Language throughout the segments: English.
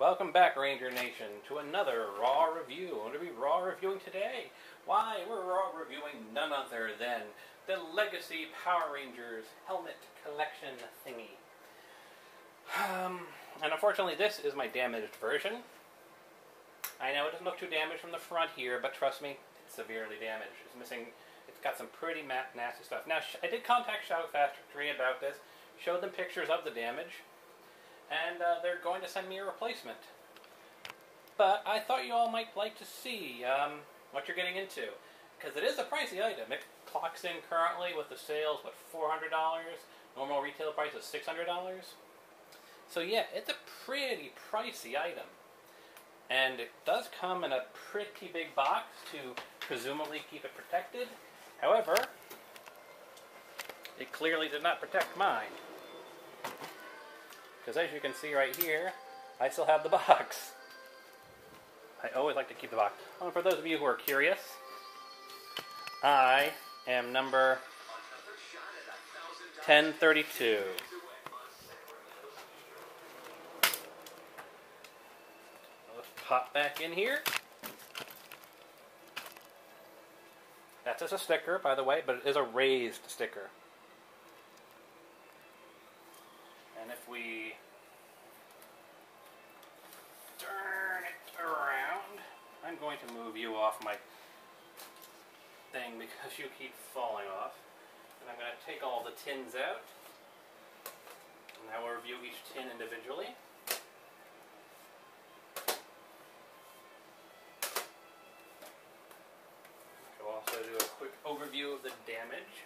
Welcome back, Ranger Nation, to another Raw review. What are we Raw reviewing today? Why, we're Raw reviewing none other than the Legacy Power Rangers Helmet Collection thingy. And unfortunately, this is my damaged version. I know it doesn't look too damaged from the front here, but trust me, it's severely damaged. It's missing. It's got some pretty nasty stuff. Now, I did contact Shout Factory about this, showed them pictures of the damage, and they're going to send me a replacement. But I thought you all might like to see what you're getting into, because it is a pricey item. It clocks in currently with the sales, what, $400? Normal retail price is $600. So yeah, it's a pretty pricey item. And it does come in a pretty big box to presumably keep it protected. However, it clearly did not protect mine. Because as you can see right here, I still have the box. I always like to keep the box. Well, for those of you who are curious, I am number 1032. Let's pop back in here. That's just a sticker, by the way, but it is a raised sticker. And if we turn it around, I'm going to move you off my thing because you keep falling off. And I'm going to take all the tins out. And now we'll review each tin individually. I'll also do a quick overview of the damage.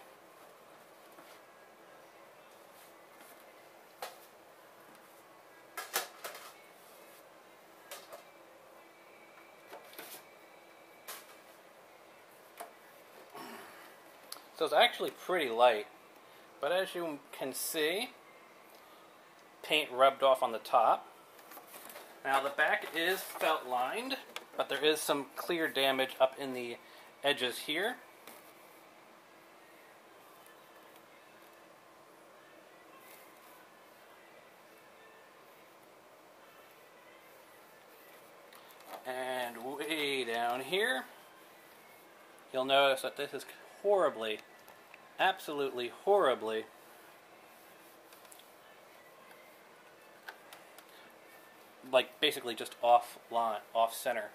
So it's actually pretty light, but as you can see, paint rubbed off on the top. Now the back is felt lined, but there is some clear damage up in the edges here. And way down here, you'll notice that this is horribly, absolutely horribly like basically just off line, off center.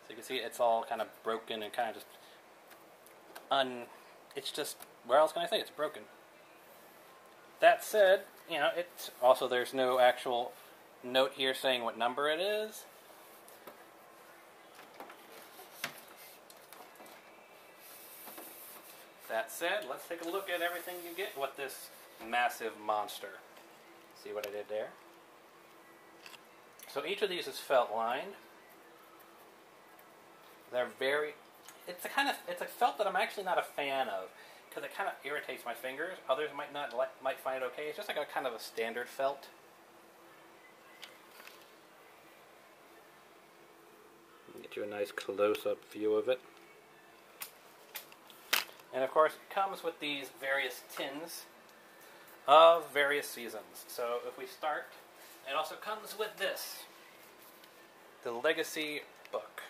So you can see it's all kind of broken and kind of just it's just, where else can I say it's broken? That said, you know, it's also, there's no actual note here saying what number it is. That said, let's take a look at everything you get with this massive monster. See what I did there? So each of these is felt lined. They're very, it's a felt that I'm actually not a fan of, because it kind of irritates my fingers. Others might find it okay. It's just like a kind of a standard felt. Get you a nice close-up view of it. And of course, it comes with these various tins of various seasons. So if we start, it also comes with this, the Legacy book.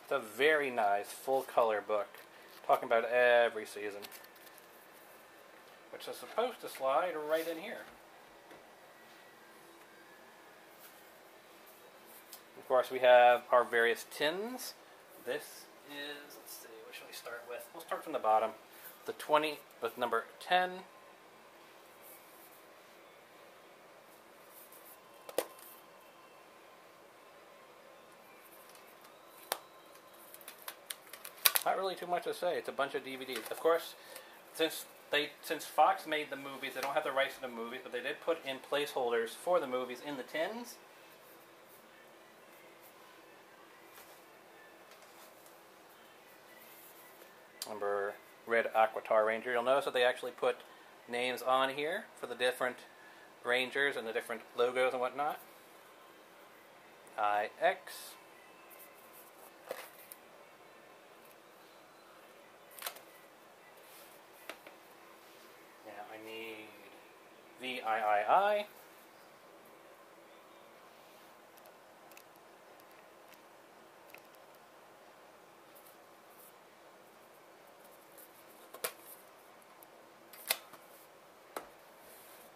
It's a very nice full-color book, talking about every season, which is supposed to slide right in here. Of course, we have our various tins. This is, let's see, what should we start with? We'll start from the bottom. The 20 with number 10. Not really too much to say. It's a bunch of DVDs. Of course, since Fox made the movies, they don't have the rights to the movies, but they did put in placeholders for the movies in the tins. Number Red Aquatar Ranger. You'll notice that they actually put names on here for the different Rangers and the different logos and whatnot. IX. VIII.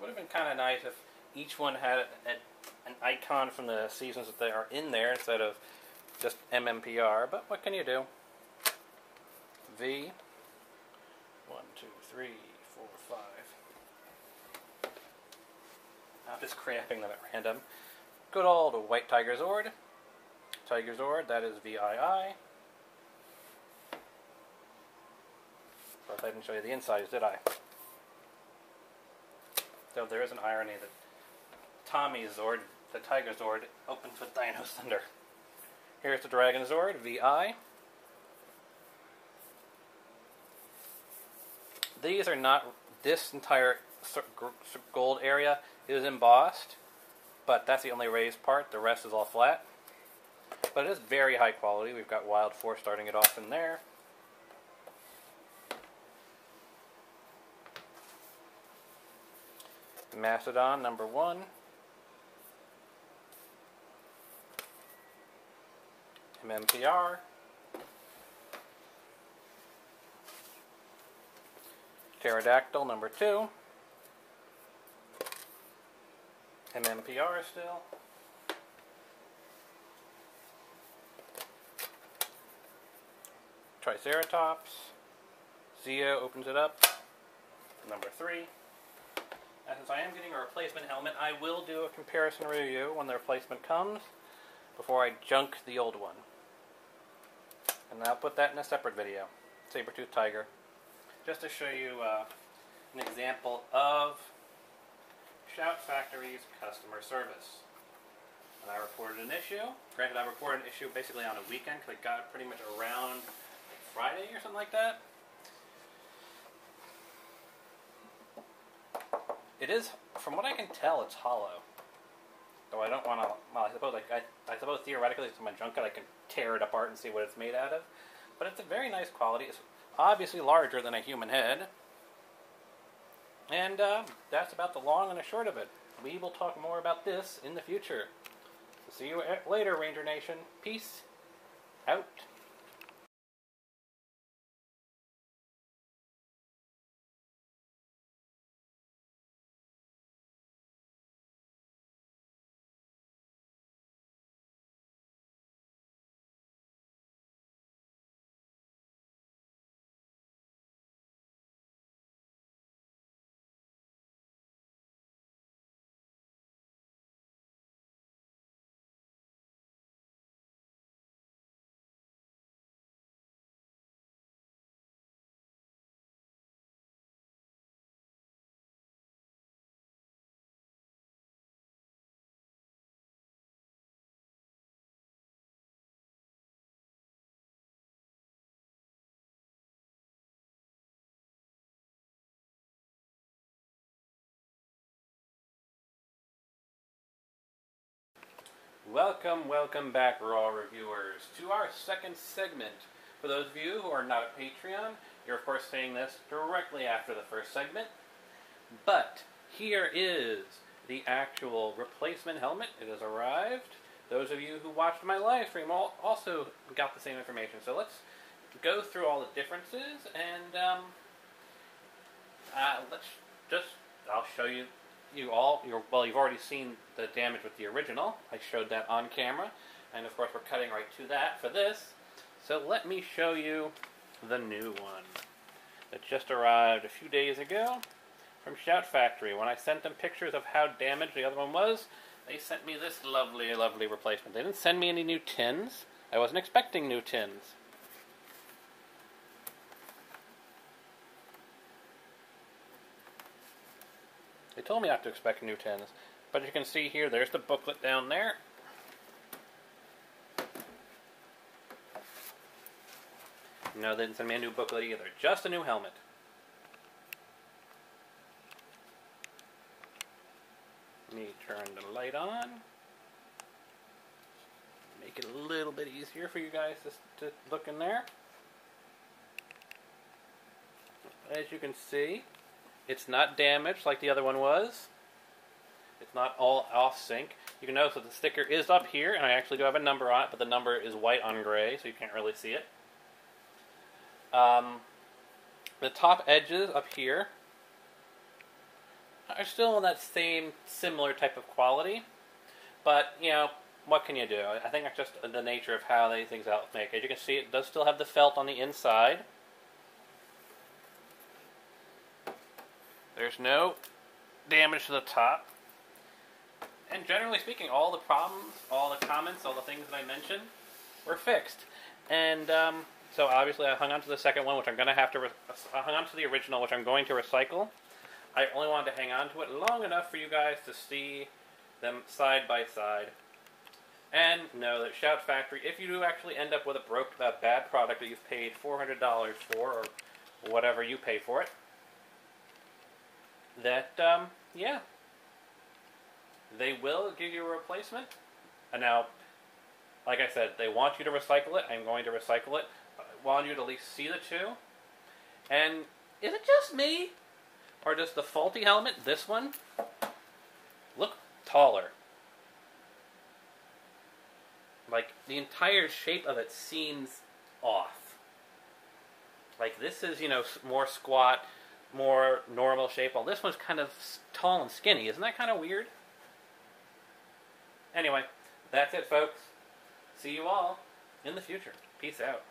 Would have been kind of nice if each one had an icon from the seasons that they are in there instead of just MMPR, but what can you do? V, 1, 2, 3, 4, 5. I'm just cramping them at random. Good old White Tiger Zord. Tiger Zord, that is VII. Of course, I didn't show you the insides, did I? So there is an irony that Tommy's Zord, the Tiger Zord, opens with Dino Thunder. Here's the Dragon Zord, VI. These are not, this entire gold area is embossed, but that's the only raised part. The rest is all flat. But it is very high quality. We've got Wild Force starting it off in there. Mastodon, number 1. MMPR. Pterodactyl, number 2. MMPR still. Triceratops. Zeo opens it up. Number 3. And since I am getting a replacement helmet, I will do a comparison review when the replacement comes before I junk the old one. And I'll put that in a separate video. Saber-tooth tiger. Just to show you an example of Shout Factory's customer service. And I reported an issue. Granted, I reported an issue basically on a weekend because I got it pretty much around Friday or something like that. It is, from what I can tell, it's hollow. Though I don't want to. Well, I suppose theoretically, if someone junk it, I can tear it apart and see what it's made out of. But it's a very nice quality. It's obviously larger than a human head. And that's about the long and the short of it. We will talk more about this in the future. So see you later, Ranger Nation. Peace out. Welcome back, Raw Reviewers, to our second segment. For those of you who are not at Patreon, you're of course seeing this directly after the first segment. But here is the actual replacement helmet. It has arrived. Those of you who watched my live stream also got the same information. So let's go through all the differences and I'll show you. You've already seen the damage with the original. I showed that on camera. And of course we're cutting right to that for this. So let me show you the new one that just arrived a few days ago from Shout Factory. When I sent them pictures of how damaged the other one was, they sent me this lovely, lovely replacement. They didn't send me any new tins. I wasn't expecting new tins. They told me not to expect new tins. But you can see here, there's the booklet down there. No, they didn't send me a new booklet either. Just a new helmet. Let me turn the light on. Make it a little bit easier for you guys to look in there. As you can see, It's not damaged like the other one was. It's not all off sync. You can notice that the sticker is up here, and I actually do have a number on it, but the number is white on gray, so you can't really see it. The top edges up here are still in that same similar type of quality, but, you know, what can you do? I think that's just the nature of how these things make. As you can see, it does still have the felt on the inside. There's no damage to the top. And generally speaking, all the problems, all the comments, all the things that I mentioned were fixed. And so obviously I hung on to the second one, which I'm going to have to... I hung on to the original, which I'm going to recycle. I only wanted to hang on to it long enough for you guys to see them side by side. And know that Shout Factory, if you do actually end up with a bad product that you've paid $400 for, or whatever you pay for it, that, yeah, they will give you a replacement. And now, like I said, they want you to recycle it. I'm going to recycle it. I want you to at least see the two. And is it just me? Or does the faulty helmet, this one, look taller? Like, the entire shape of it seems off. Like, this is, you know, more squat, more normal shape. While this one's kind of tall and skinny. Isn't that kind of weird? Anyway, that's it, folks. See you all in the future. Peace out.